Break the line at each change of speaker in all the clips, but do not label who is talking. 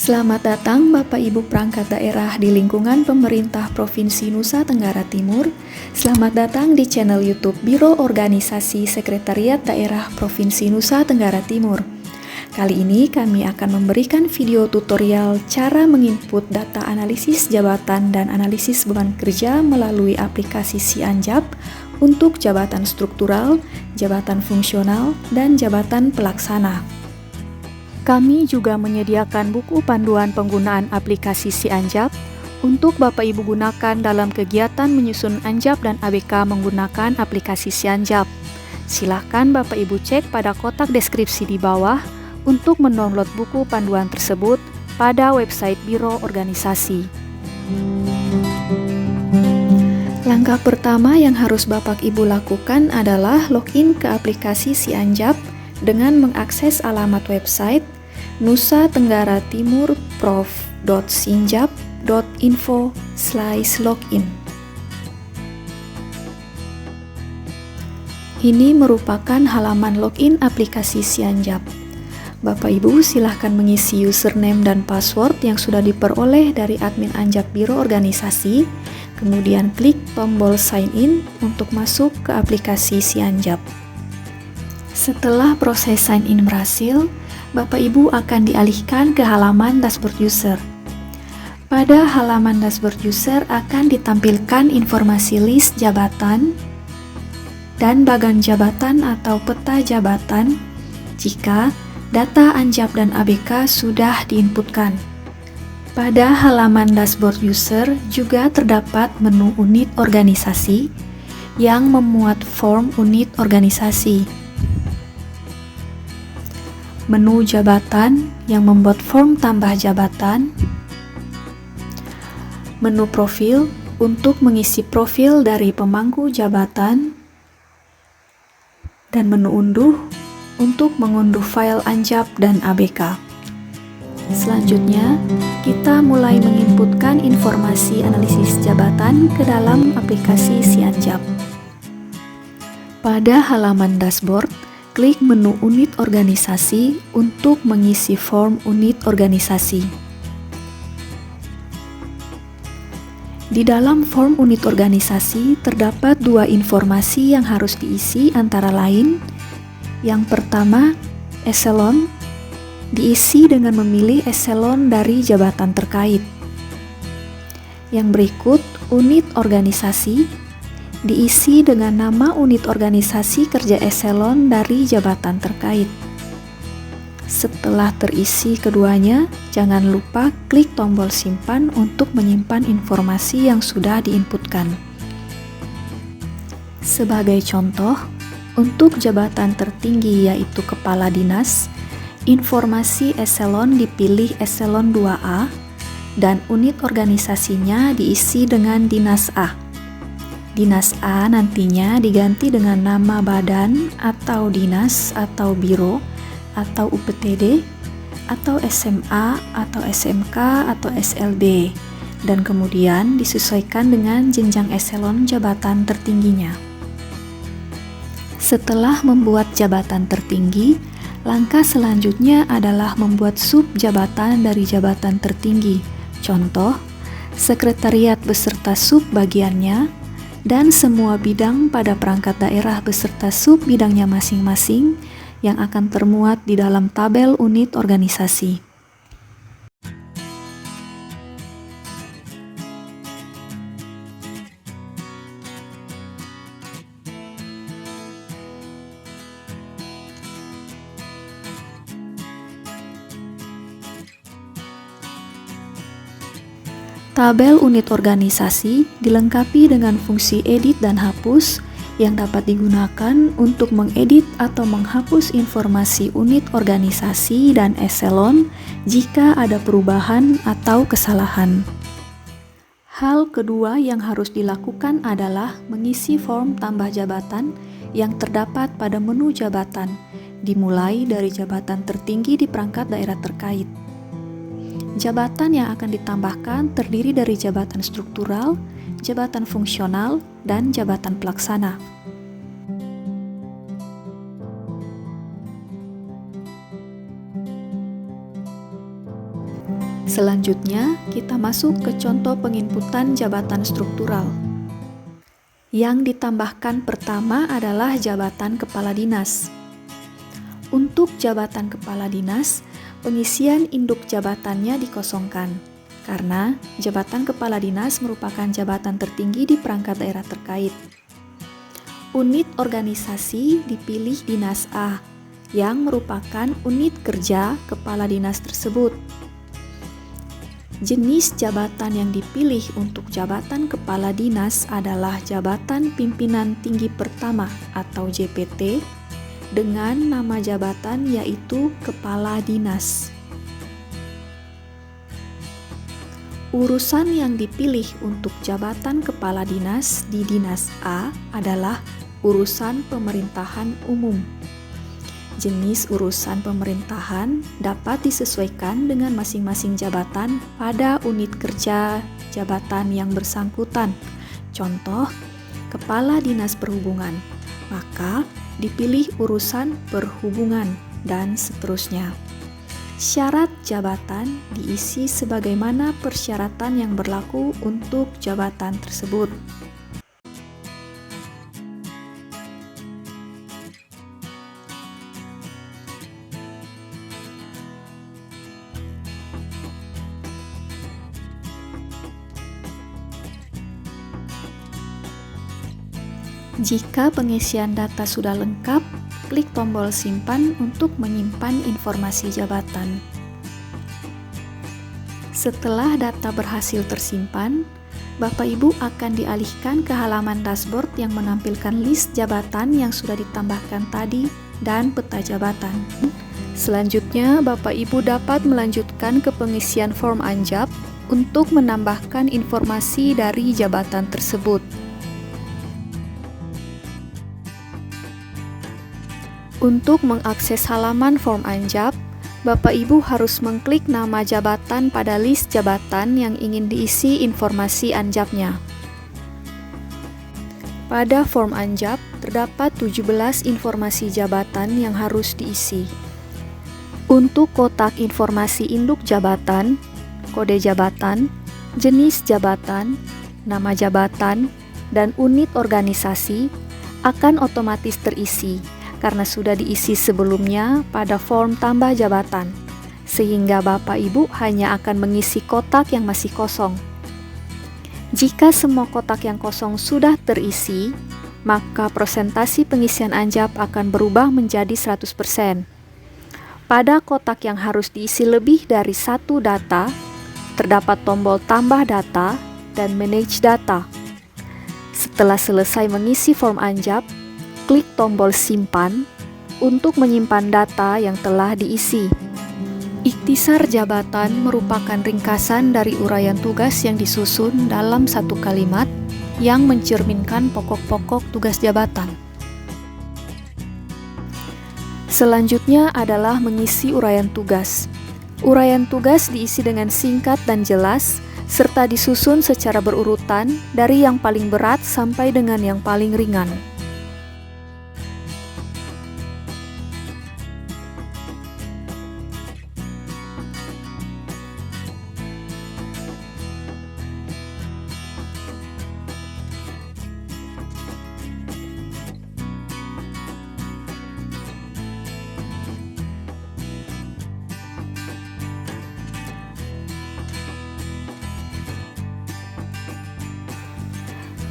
Selamat datang Bapak Ibu perangkat daerah di lingkungan pemerintah Provinsi Nusa Tenggara Timur. Selamat datang di channel YouTube Biro Organisasi Sekretariat Daerah Provinsi Nusa Tenggara Timur. Kali ini kami akan memberikan video tutorial cara menginput data analisis jabatan dan analisis beban kerja melalui aplikasi Sianjab untuk jabatan struktural, jabatan fungsional, dan jabatan pelaksana. Kami juga menyediakan buku panduan penggunaan aplikasi Sianjab untuk Bapak Ibu gunakan dalam kegiatan menyusun Anjab dan ABK menggunakan aplikasi Sianjab. Silakan Bapak Ibu cek pada kotak deskripsi di bawah untuk mendownload buku panduan tersebut pada website Biro Organisasi. Langkah pertama yang harus Bapak Ibu lakukan adalah login ke aplikasi Sianjab dengan mengakses alamat website nusatenggaratimur.prof.sinjab.info/login. Ini merupakan halaman login aplikasi Sianjab. Bapak Ibu silahkan mengisi username dan password yang sudah diperoleh dari admin Anjab Biro Organisasi, kemudian klik tombol sign in untuk masuk ke aplikasi Sianjab. Setelah proses sign in berhasil, Bapak Ibu akan dialihkan ke halaman dashboard user. Pada halaman dashboard user akan ditampilkan informasi list jabatan dan bagan jabatan atau peta jabatan jika data Anjab dan ABK sudah diinputkan. Pada halaman dashboard user juga terdapat menu unit organisasi yang memuat form unit organisasi, menu jabatan yang membuat form tambah jabatan, menu profil untuk mengisi profil dari pemangku jabatan, dan menu unduh untuk mengunduh file Anjab dan ABK. Selanjutnya, kita mulai menginputkan informasi analisis jabatan ke dalam aplikasi Sianjab. Pada halaman dashboard, klik menu unit organisasi untuk mengisi form unit organisasi. Di dalam form unit organisasi terdapat dua informasi yang harus diisi, antara lain yang pertama, eselon, diisi dengan memilih eselon dari jabatan terkait. Yang berikut, unit organisasi, diisi dengan nama unit organisasi kerja eselon dari jabatan terkait. Setelah terisi keduanya, jangan lupa klik tombol simpan untuk menyimpan informasi yang sudah diinputkan. Sebagai contoh, untuk jabatan tertinggi yaitu Kepala Dinas, informasi eselon dipilih eselon 2A dan unit organisasinya diisi dengan Dinas A. Dinas A nantinya diganti dengan nama badan atau dinas atau biro atau UPTD atau SMA atau SMK atau SLB, dan kemudian disesuaikan dengan jenjang eselon jabatan tertingginya. Setelah membuat jabatan tertinggi, langkah selanjutnya adalah membuat sub jabatan dari jabatan tertinggi. Contoh, sekretariat beserta sub bagiannya, dan semua bidang pada perangkat daerah beserta sub bidangnya masing-masing yang akan termuat di dalam tabel unit organisasi. Tabel unit organisasi dilengkapi dengan fungsi edit dan hapus yang dapat digunakan untuk mengedit atau menghapus informasi unit organisasi dan eselon jika ada perubahan atau kesalahan. Hal kedua yang harus dilakukan adalah mengisi form tambah jabatan yang terdapat pada menu jabatan, dimulai dari jabatan tertinggi di perangkat daerah terkait. Jabatan yang akan ditambahkan terdiri dari jabatan struktural, jabatan fungsional, dan jabatan pelaksana. Selanjutnya, kita masuk ke contoh penginputan jabatan struktural. Yang ditambahkan pertama adalah jabatan kepala dinas. Untuk jabatan kepala dinas, pengisian induk jabatannya dikosongkan, karena jabatan kepala dinas merupakan jabatan tertinggi di perangkat daerah terkait. Unit organisasi dipilih Dinas A, yang merupakan unit kerja kepala dinas tersebut. Jenis jabatan yang dipilih untuk jabatan kepala dinas adalah Jabatan Pimpinan Tinggi Pertama atau JPT dengan nama jabatan yaitu Kepala Dinas. Urusan yang dipilih untuk jabatan kepala dinas di Dinas A adalah urusan pemerintahan umum. Jenis urusan pemerintahan dapat disesuaikan dengan masing-masing jabatan pada unit kerja jabatan yang bersangkutan. Contoh, Kepala Dinas Perhubungan, maka dipilih urusan perhubungan, dan seterusnya. Syarat jabatan diisi sebagaimana persyaratan yang berlaku untuk jabatan tersebut. Jika pengisian data sudah lengkap, klik tombol simpan untuk menyimpan informasi jabatan. Setelah data berhasil tersimpan, Bapak Ibu akan dialihkan ke halaman dashboard yang menampilkan list jabatan yang sudah ditambahkan tadi dan peta jabatan. Selanjutnya, Bapak Ibu dapat melanjutkan ke pengisian form Anjap untuk menambahkan informasi dari jabatan tersebut. Untuk mengakses halaman form Anjap, Bapak Ibu harus mengklik nama jabatan pada list jabatan yang ingin diisi informasi Anjapnya. Pada form Anjap, terdapat 17 informasi jabatan yang harus diisi. Untuk kotak informasi induk jabatan, kode jabatan, jenis jabatan, nama jabatan, dan unit organisasi akan otomatis terisi karena sudah diisi sebelumnya pada form tambah jabatan, sehingga Bapak Ibu hanya akan mengisi kotak yang masih kosong. Jika semua kotak yang kosong sudah terisi, maka presentasi pengisian Anjap akan berubah menjadi 100%. Pada kotak yang harus diisi lebih dari satu data, terdapat tombol tambah data dan manage data. Setelah selesai mengisi form Anjap, klik tombol simpan untuk menyimpan data yang telah diisi. Ikhtisar jabatan merupakan ringkasan dari uraian tugas yang disusun dalam satu kalimat yang mencerminkan pokok-pokok tugas jabatan. Selanjutnya adalah mengisi uraian tugas. Uraian tugas diisi dengan singkat dan jelas, serta disusun secara berurutan dari yang paling berat sampai dengan yang paling ringan.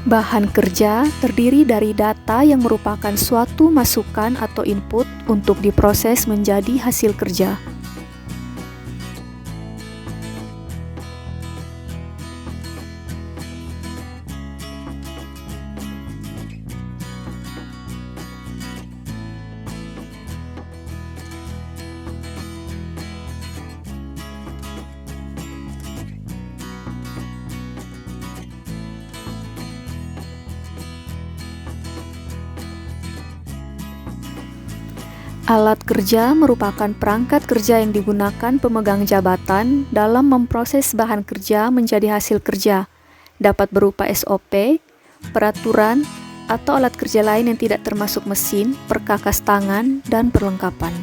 Bahan kerja terdiri dari data yang merupakan suatu masukan atau input untuk diproses menjadi hasil kerja. Alat kerja merupakan perangkat kerja yang digunakan pemegang jabatan dalam memproses bahan kerja menjadi hasil kerja, dapat berupa SOP, peraturan, atau alat kerja lain yang tidak termasuk mesin, perkakas tangan, dan perlengkapan.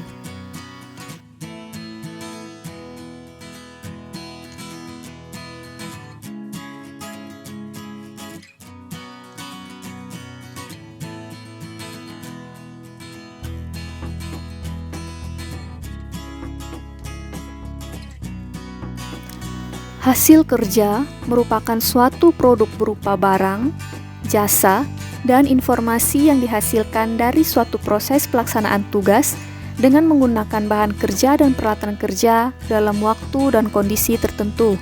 Hasil kerja merupakan suatu produk berupa barang, jasa, dan informasi yang dihasilkan dari suatu proses pelaksanaan tugas dengan menggunakan bahan kerja dan peralatan kerja dalam waktu dan kondisi tertentu.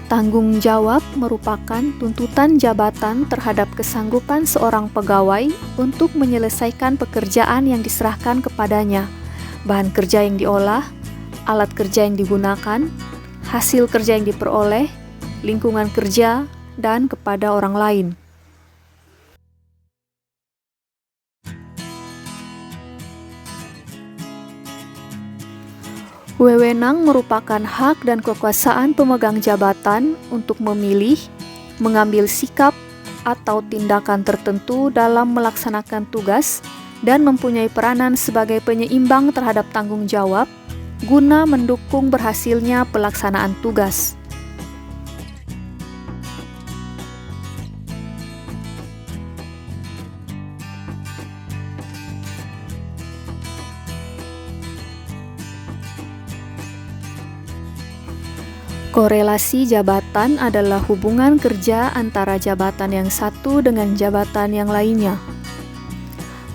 Tanggung jawab merupakan tuntutan jabatan terhadap kesanggupan seorang pegawai untuk menyelesaikan pekerjaan yang diserahkan kepadanya, bahan kerja yang diolah, alat kerja yang digunakan, hasil kerja yang diperoleh, lingkungan kerja, dan kepada orang lain. Wewenang merupakan hak dan kekuasaan pemegang jabatan untuk memilih, mengambil sikap, atau tindakan tertentu dalam melaksanakan tugas dan mempunyai peranan sebagai penyeimbang terhadap tanggung jawab guna mendukung berhasilnya pelaksanaan tugas. Korelasi jabatan adalah hubungan kerja antara jabatan yang satu dengan jabatan yang lainnya.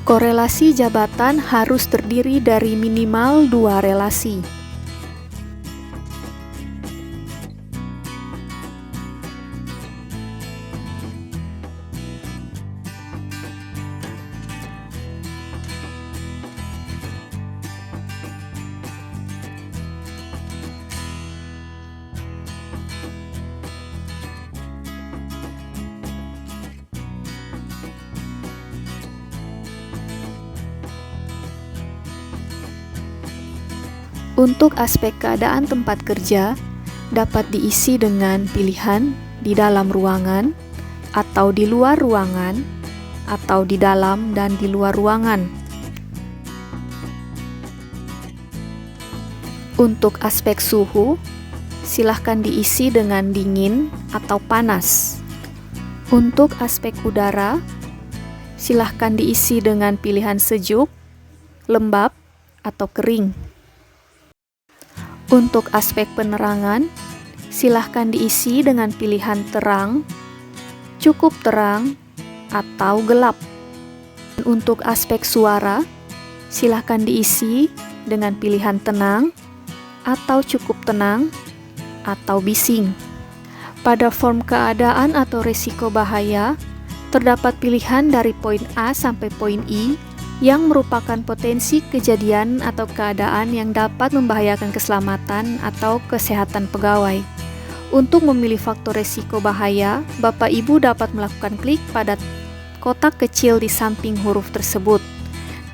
Korelasi jabatan harus terdiri dari minimal 2 relasi. Untuk aspek keadaan tempat kerja, dapat diisi dengan pilihan di dalam ruangan, atau di luar ruangan, atau di dalam dan di luar ruangan. Untuk aspek suhu, silahkan diisi dengan dingin atau panas. Untuk aspek udara, silahkan diisi dengan pilihan sejuk, lembab, atau kering. Untuk aspek penerangan, silahkan diisi dengan pilihan terang, cukup terang, atau gelap. Untuk aspek suara, silahkan diisi dengan pilihan tenang, atau cukup tenang, atau bising. Pada form keadaan atau risiko bahaya, terdapat pilihan dari poin A sampai poin I, yang merupakan potensi kejadian atau keadaan yang dapat membahayakan keselamatan atau kesehatan pegawai. Untuk memilih faktor risiko bahaya, Bapak Ibu dapat melakukan klik pada kotak kecil di samping huruf tersebut.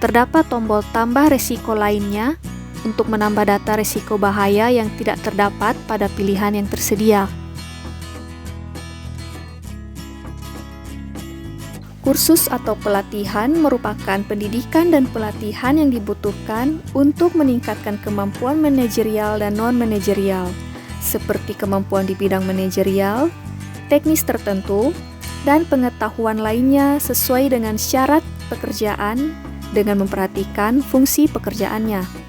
Terdapat tombol tambah risiko lainnya untuk menambah data risiko bahaya yang tidak terdapat pada pilihan yang tersedia. Kursus atau pelatihan merupakan pendidikan dan pelatihan yang dibutuhkan untuk meningkatkan kemampuan manajerial dan non-manajerial, seperti kemampuan di bidang manajerial, teknis tertentu, dan pengetahuan lainnya sesuai dengan syarat pekerjaan dengan memperhatikan fungsi pekerjaannya.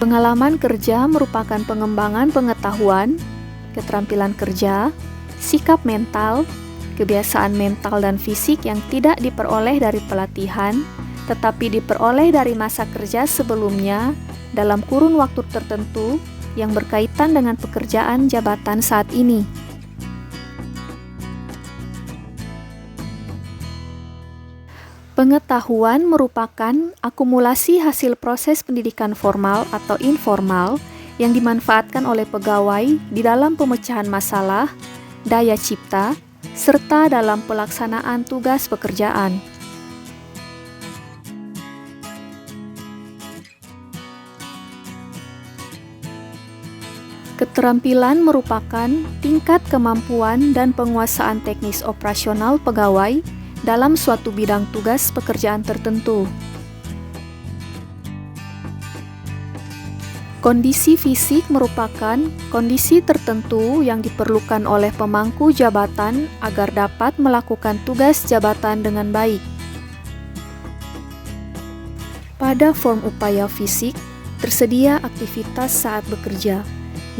Pengalaman kerja merupakan pengembangan pengetahuan, keterampilan kerja, sikap mental, kebiasaan mental dan fisik yang tidak diperoleh dari pelatihan, tetapi diperoleh dari masa kerja sebelumnya dalam kurun waktu tertentu yang berkaitan dengan pekerjaan jabatan saat ini. Pengetahuan merupakan akumulasi hasil proses pendidikan formal atau informal yang dimanfaatkan oleh pegawai di dalam pemecahan masalah, daya cipta, serta dalam pelaksanaan tugas pekerjaan. Keterampilan merupakan tingkat kemampuan dan penguasaan teknis operasional pegawai dalam suatu bidang tugas pekerjaan tertentu. Kondisi fisik merupakan kondisi tertentu yang diperlukan oleh pemangku jabatan agar dapat melakukan tugas jabatan dengan baik. Pada form upaya fisik, tersedia aktivitas saat bekerja,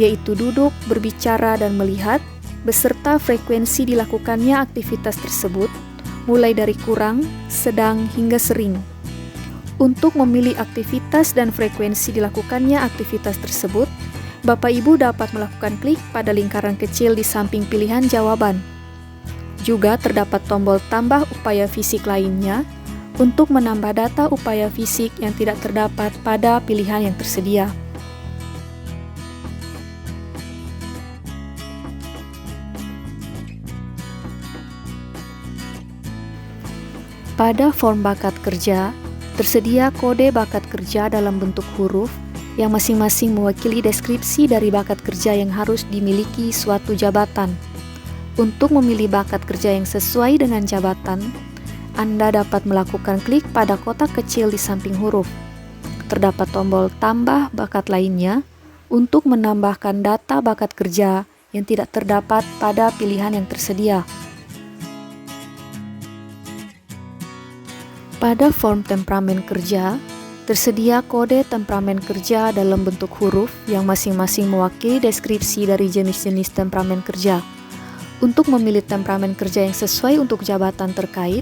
yaitu duduk, berbicara, dan melihat, beserta frekuensi dilakukannya aktivitas tersebut, mulai dari kurang, sedang, hingga sering. Untuk memilih aktivitas dan frekuensi dilakukannya aktivitas tersebut, Bapak Ibu dapat melakukan klik pada lingkaran kecil di samping pilihan jawaban. Juga terdapat tombol tambah upaya fisik lainnya untuk menambah data upaya fisik yang tidak terdapat pada pilihan yang tersedia. Pada form bakat kerja, tersedia kode bakat kerja dalam bentuk huruf yang masing-masing mewakili deskripsi dari bakat kerja yang harus dimiliki suatu jabatan. Untuk memilih bakat kerja yang sesuai dengan jabatan, Anda dapat melakukan klik pada kotak kecil di samping huruf. Terdapat tombol tambah bakat lainnya untuk menambahkan data bakat kerja yang tidak terdapat pada pilihan yang tersedia. Pada form temperamen kerja, tersedia kode temperamen kerja dalam bentuk huruf yang masing-masing mewakili deskripsi dari jenis-jenis temperamen kerja. Untuk memilih temperamen kerja yang sesuai untuk jabatan terkait,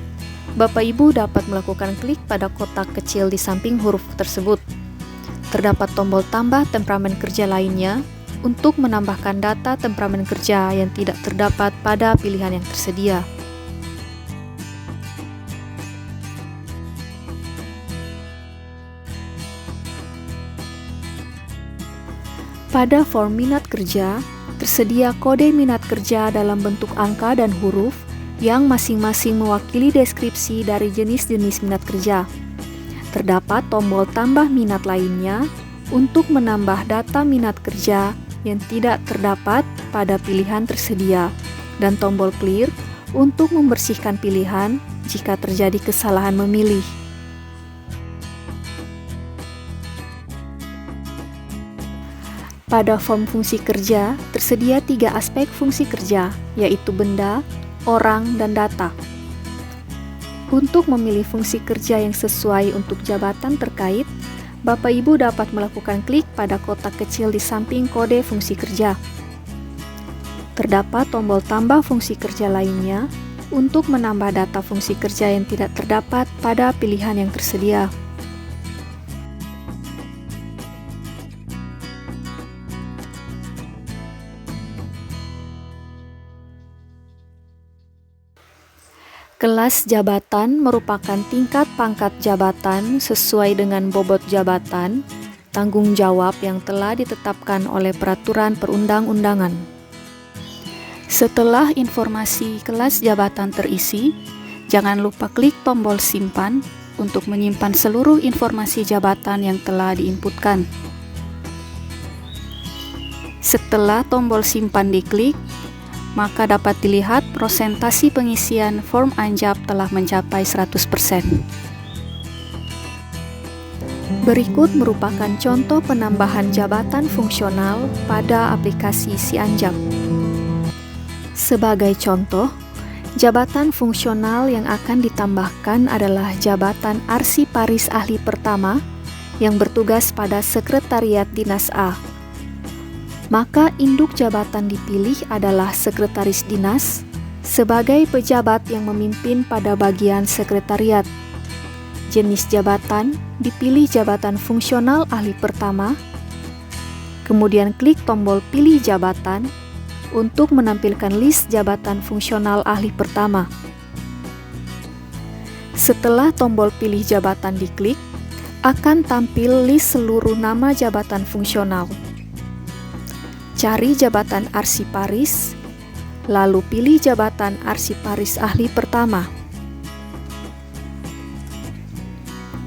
Bapak Ibu dapat melakukan klik pada kotak kecil di samping huruf tersebut. Terdapat tombol tambah temperamen kerja lainnya untuk menambahkan data temperamen kerja yang tidak terdapat pada pilihan yang tersedia. Pada form minat kerja, tersedia kode minat kerja dalam bentuk angka dan huruf yang masing-masing mewakili deskripsi dari jenis-jenis minat kerja. Terdapat tombol tambah minat lainnya untuk menambah data minat kerja yang tidak terdapat pada pilihan tersedia, dan tombol clear untuk membersihkan pilihan jika terjadi kesalahan memilih. Pada form fungsi kerja, tersedia 3 aspek fungsi kerja, yaitu benda, orang, dan data. Untuk memilih fungsi kerja yang sesuai untuk jabatan terkait, Bapak Ibu dapat melakukan klik pada kotak kecil di samping kode fungsi kerja. Terdapat tombol tambah fungsi kerja lainnya untuk menambah data fungsi kerja yang tidak terdapat pada pilihan yang tersedia. Kelas jabatan merupakan tingkat pangkat jabatan sesuai dengan bobot jabatan, tanggung jawab yang telah ditetapkan oleh peraturan perundang-undangan. Setelah informasi kelas jabatan terisi, jangan lupa klik tombol simpan untuk menyimpan seluruh informasi jabatan yang telah diinputkan. Setelah tombol simpan diklik, maka dapat dilihat prosentasi pengisian form Anjab telah mencapai 100%. Berikut merupakan contoh penambahan jabatan fungsional pada aplikasi SiAnjab. Sebagai contoh, jabatan fungsional yang akan ditambahkan adalah jabatan Arsiparis Ahli Pertama yang bertugas pada Sekretariat Dinas A. Maka induk jabatan dipilih adalah Sekretaris Dinas sebagai pejabat yang memimpin pada bagian sekretariat. Jenis jabatan dipilih jabatan fungsional ahli pertama, kemudian klik tombol pilih jabatan untuk menampilkan list jabatan fungsional ahli pertama. Setelah tombol pilih jabatan diklik, akan tampil list seluruh nama jabatan fungsional. Cari jabatan arsiparis, lalu pilih jabatan arsiparis ahli pertama.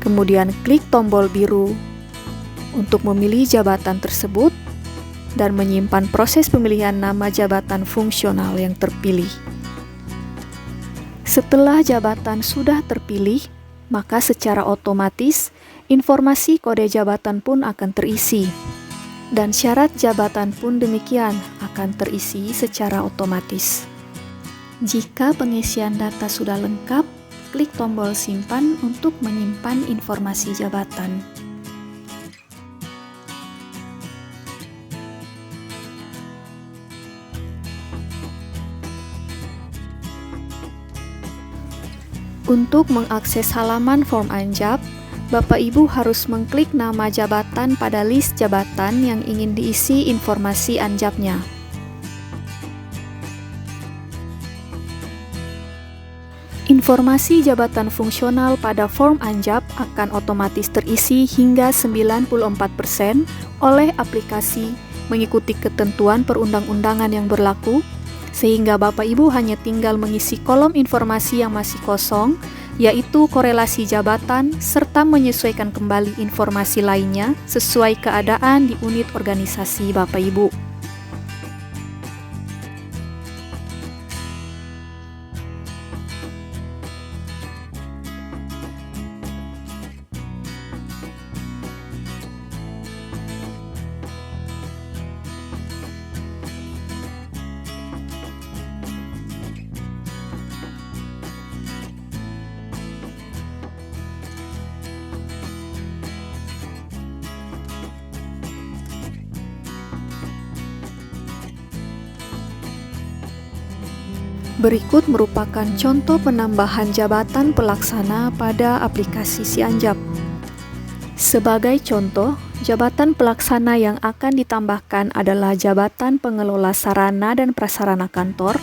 Kemudian klik tombol biru untuk memilih jabatan tersebut dan menyimpan proses pemilihan nama jabatan fungsional yang terpilih. Setelah jabatan sudah terpilih, maka secara otomatis informasi kode jabatan pun akan terisi. Dan syarat jabatan pun demikian akan terisi secara otomatis. Jika pengisian data sudah lengkap, klik tombol simpan untuk menyimpan informasi jabatan. Untuk mengakses halaman form Anjap, Bapak Ibu harus mengklik nama jabatan pada list jabatan yang ingin diisi informasi Anjapnya. Informasi jabatan fungsional pada form Anjap akan otomatis terisi hingga 94% oleh aplikasi mengikuti ketentuan perundang-undangan yang berlaku, sehingga Bapak Ibu hanya tinggal mengisi kolom informasi yang masih kosong, yaitu korelasi jabatan, serta menyesuaikan kembali informasi lainnya sesuai keadaan di unit organisasi Bapak Ibu. Berikut merupakan contoh penambahan jabatan pelaksana pada aplikasi Sianjap. Sebagai contoh, jabatan pelaksana yang akan ditambahkan adalah jabatan pengelola sarana dan prasarana kantor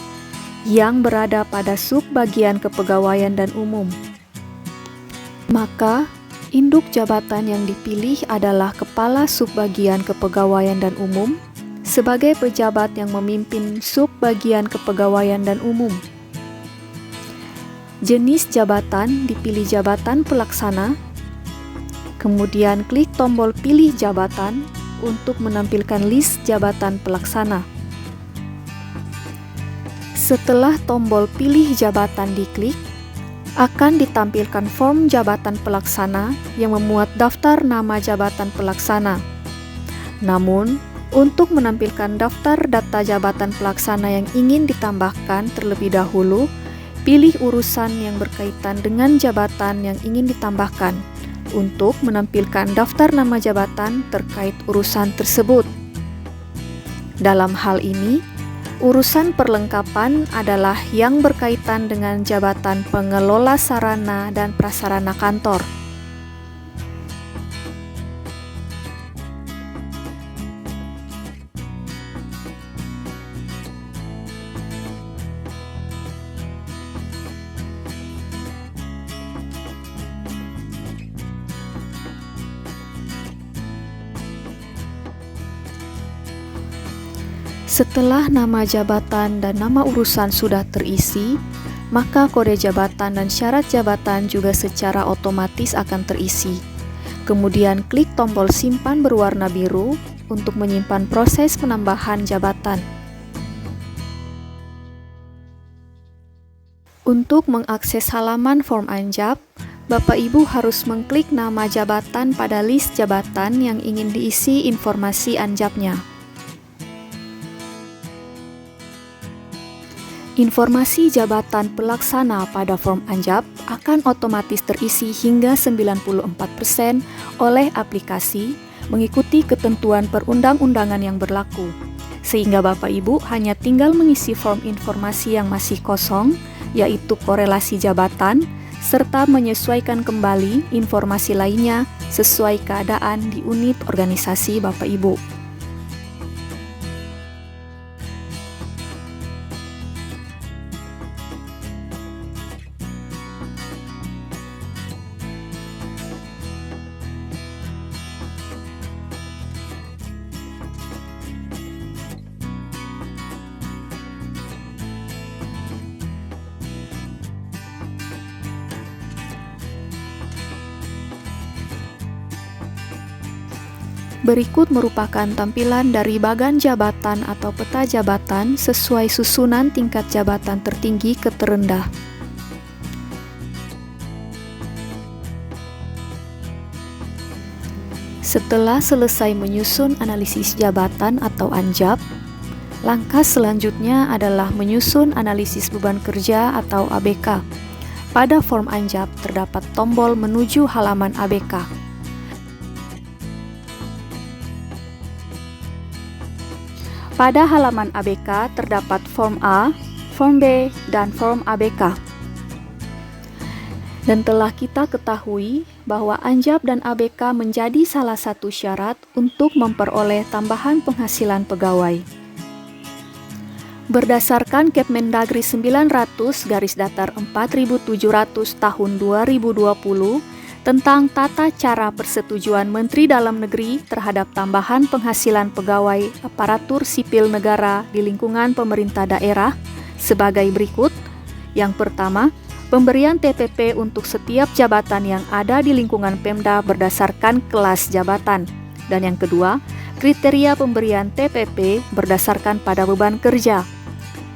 yang berada pada subbagian kepegawaian dan umum. Maka, induk jabatan yang dipilih adalah Kepala Subbagian Kepegawaian dan Umum sebagai pejabat yang memimpin subbagian kepegawaian dan umum. Jenis jabatan dipilih jabatan pelaksana, kemudian klik tombol pilih jabatan untuk menampilkan list jabatan pelaksana. Setelah tombol pilih jabatan diklik, akan ditampilkan form jabatan pelaksana yang memuat daftar nama jabatan pelaksana. Namun, untuk menampilkan daftar data jabatan pelaksana yang ingin ditambahkan terlebih dahulu, pilih urusan yang berkaitan dengan jabatan yang ingin ditambahkan untuk menampilkan daftar nama jabatan terkait urusan tersebut. Dalam hal ini, urusan perlengkapan adalah yang berkaitan dengan jabatan pengelola sarana dan prasarana kantor. Setelah nama jabatan dan nama urusan sudah terisi, maka kode jabatan dan syarat jabatan juga secara otomatis akan terisi. Kemudian klik tombol simpan berwarna biru untuk menyimpan proses penambahan jabatan. Untuk mengakses halaman form Anjap, Bapak Ibu harus mengklik nama jabatan pada list jabatan yang ingin diisi informasi Anjapnya. Informasi jabatan pelaksana pada form Anjap akan otomatis terisi hingga 94% oleh aplikasi mengikuti ketentuan perundang-undangan yang berlaku, sehingga Bapak Ibu hanya tinggal mengisi form informasi yang masih kosong, yaitu korelasi jabatan, serta menyesuaikan kembali informasi lainnya sesuai keadaan di unit organisasi Bapak Ibu. Berikut merupakan tampilan dari bagan jabatan atau peta jabatan sesuai susunan tingkat jabatan tertinggi ke terendah. Setelah selesai menyusun analisis jabatan atau ANJAP, langkah selanjutnya adalah menyusun analisis beban kerja atau ABK. Pada form ANJAP terdapat tombol menuju halaman ABK. Pada halaman ABK terdapat form A, form B, dan form ABK. Dan telah kita ketahui bahwa ANJAP dan ABK menjadi salah satu syarat untuk memperoleh tambahan penghasilan pegawai. Berdasarkan Kepmendagri 900/4700 tahun 2020 tentang tata cara persetujuan Menteri Dalam Negeri terhadap tambahan penghasilan pegawai aparatur sipil negara di lingkungan pemerintah daerah sebagai berikut. Yang pertama, pemberian TPP untuk setiap jabatan yang ada di lingkungan Pemda berdasarkan kelas jabatan. Dan yang kedua, kriteria pemberian TPP berdasarkan pada beban kerja.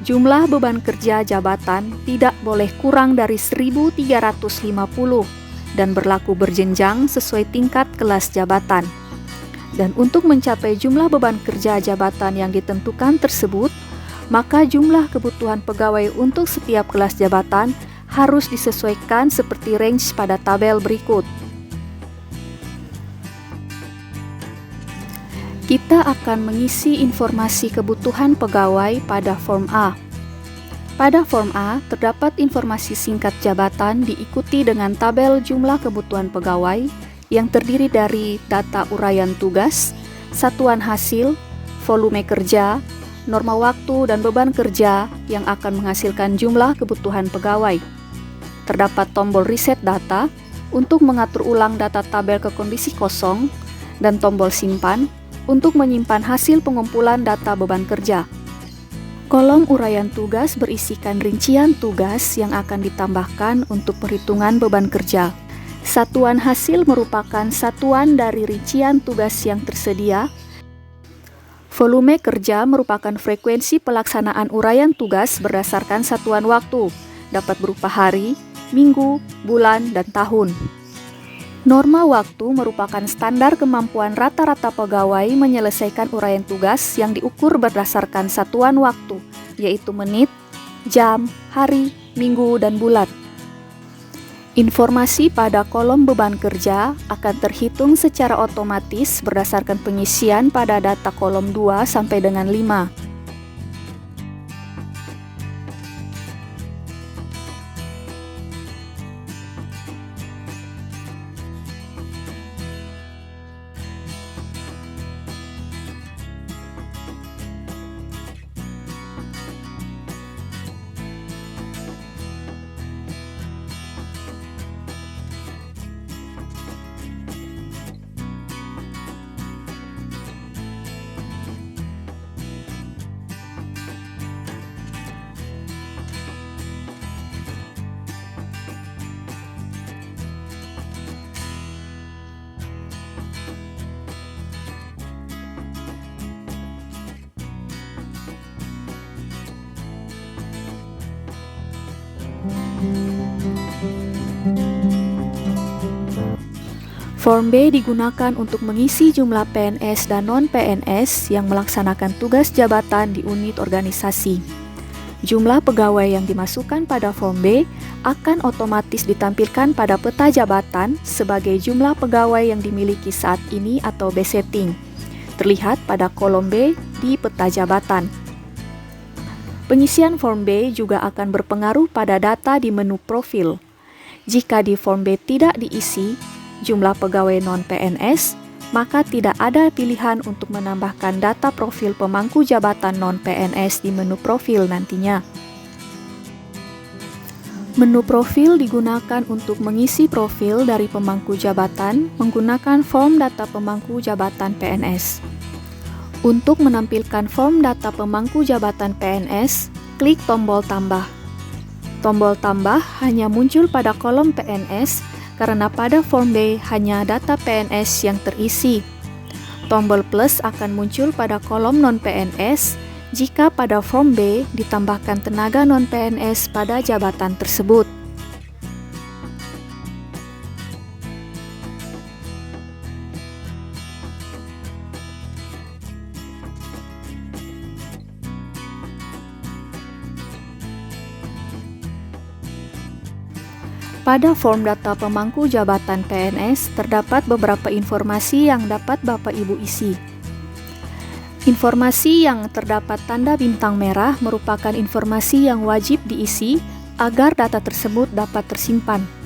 Jumlah beban kerja jabatan tidak boleh kurang dari 1.350 dan berlaku berjenjang sesuai tingkat kelas jabatan. Dan untuk mencapai jumlah beban kerja jabatan yang ditentukan tersebut, maka jumlah kebutuhan pegawai untuk setiap kelas jabatan harus disesuaikan seperti range pada tabel berikut. Kita akan mengisi informasi kebutuhan pegawai pada form A. Pada form A terdapat informasi singkat jabatan diikuti dengan tabel jumlah kebutuhan pegawai yang terdiri dari data uraian tugas, satuan hasil, volume kerja, norma waktu dan beban kerja yang akan menghasilkan jumlah kebutuhan pegawai. Terdapat tombol reset data untuk mengatur ulang data tabel ke kondisi kosong dan tombol simpan untuk menyimpan hasil pengumpulan data beban kerja. Kolom uraian tugas berisikan rincian tugas yang akan ditambahkan untuk perhitungan beban kerja. Satuan hasil merupakan satuan dari rincian tugas yang tersedia. Volume kerja merupakan frekuensi pelaksanaan uraian tugas berdasarkan satuan waktu, dapat berupa hari, minggu, bulan, dan tahun. Norma waktu merupakan standar kemampuan rata-rata pegawai menyelesaikan uraian tugas yang diukur berdasarkan satuan waktu, yaitu menit, jam, hari, minggu, dan bulan. Informasi pada kolom beban kerja akan terhitung secara otomatis berdasarkan pengisian pada data kolom 2 sampai dengan 5. Form B digunakan untuk mengisi jumlah PNS dan non-PNS yang melaksanakan tugas jabatan di unit organisasi. Jumlah pegawai yang dimasukkan pada form B akan otomatis ditampilkan pada peta jabatan sebagai jumlah pegawai yang dimiliki saat ini atau B setting, terlihat pada kolom B di peta jabatan. Pengisian form B juga akan berpengaruh pada data di menu profil. Jika di form B tidak diisi jumlah pegawai non-PNS, maka tidak ada pilihan untuk menambahkan data profil pemangku jabatan non-PNS di menu profil nantinya. Menu profil digunakan untuk mengisi profil dari pemangku jabatan menggunakan form data pemangku jabatan PNS. Untuk menampilkan form data pemangku jabatan PNS, klik tombol tambah. Tombol tambah hanya muncul pada kolom PNS karena pada form B hanya data PNS yang terisi. Tombol plus akan muncul pada kolom non-PNS jika pada form B ditambahkan tenaga non-PNS pada jabatan tersebut. Pada form data pemangku jabatan PNS, terdapat beberapa informasi yang dapat Bapak Ibu isi. Informasi yang terdapat tanda bintang merah merupakan informasi yang wajib diisi agar data tersebut dapat tersimpan.